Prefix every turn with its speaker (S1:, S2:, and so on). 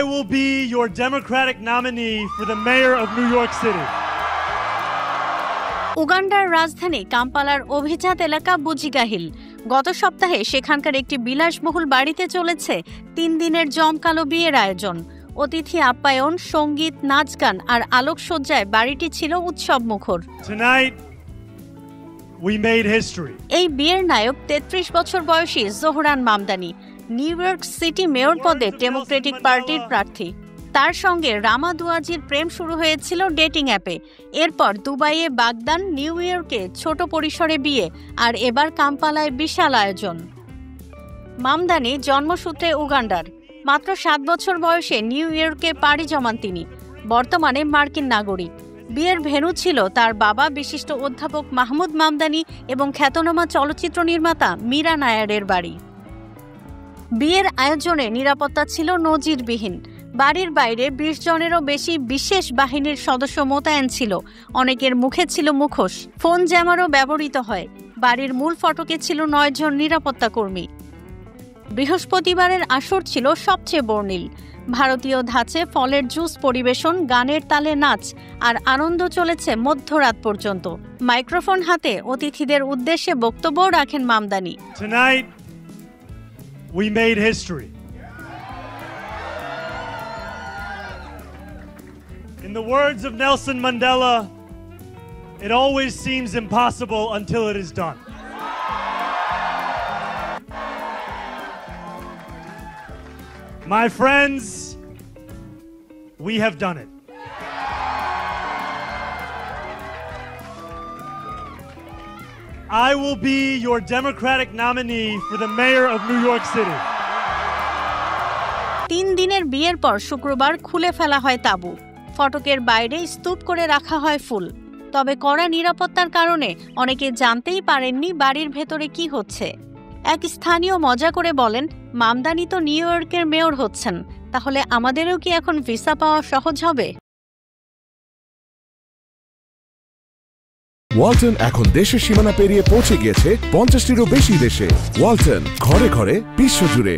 S1: I will be your Democratic nominee for the mayor of New York City.
S2: উগান্ডার রাজধানী কাম্পালার অভিজাত এলাকা বুজিগাহিল। গত সপ্তাহে সেখানকার একটি বিলাসবহুল বাড়িতে চলেছে 3 দিনের জমকালো বিয়ের আয়োজন। অতিথি আপ্যায়ন, সঙ্গীত, নাচ গান আর আলোকসজ্জায় বাড়িটি ছিল উৎসবমুখর।
S1: Tonight, we made history.
S2: এই বিয়ের নায়ক 33 বছর বয়সী Zohran Mamdani, new York city mayor পদে ডেমোক্রেটিক পার্টির প্রার্থী। তার সঙ্গে রামা দুয়াজির প্রেম শুরু হয়েছিল ডেটিং অ্যাপে। এরপর দুবাইয়ে বাগদান, নিউ ইয়র্কে ছোট পরিসরে বিয়ে, আর এবার কাম্পালায় বিশাল আয়োজন। মামদানি জন্মসূত্রে উগান্ডার। মাত্র 7 বছর বয়সে নিউ ইয়র্কে পাড়ি জমান তিনি। বর্তমানে মার্কিন নাগরিক। বিয়ের ভেন্যু ছিল তার বাবা বিশিষ্ট অধ্যাপক মাহমুদ মামদানি এবং খ্যাতনামা চলচ্চিত্র নির্মাতা মীরা নায়ারের বাড়ি। বিয়ের আয়োজনে নিরাপত্তা ছিল নজিরবিহীন। বাড়ির বাইরে 20 জনেরও বেশি বিশেষ বাহিনীর সদস্য মোতায়েন ছিল। অনেকের মুখে ছিল মুখোশ, ফোন জ্যামারও ব্যবহৃত হয়। বাড়ির মূল ফটকে ছিল 9 জন নিরাপত্তা কর্মী। বৃহস্পতিবারের আসর ছিল সবচেয়ে বর্ণিল। ভারতীয় ধাঁচে ফলের জুস পরিবেশন, গানের তালে নাচ আর আনন্দ চলেছে মধ্যরাত পর্যন্ত। মাইক্রোফোন হাতে অতিথিদের উদ্দেশ্যে বক্তব্য রাখেন Mamdani.
S1: Tonight, we made history. In the words of Nelson Mandela, it always seems impossible until it is done. My friends, we have done it. I will be your Democratic nominee for the mayor of New York City.
S2: 3 দিনের বিয়ের পর শুক্রবার খুলে ফেলা হয় তাঁবু। ফটকের বাইরে স্তূপ করে রাখা হয় ফুল। তবে কড়া নিরাপত্তার কারণে অনেকে জানতেই পারেননি বাড়ির ভেতরে কি হচ্ছে। এক স্থানীয় মজা করে বলেন, মামদানি তো নিউ ইয়র্কের মেয়র হচ্ছেন, তাহলে আমাদেরও কি এখন ভিসা পাওয়া সহজ হবে?
S3: ওয়ালটন এখন দেশের সীমানা পেরিয়ে পৌঁছে গিয়েছে 50টিরও বেশি দেশে। ওয়ালটন, ঘরে ঘরে, বিশ্বজুড়ে।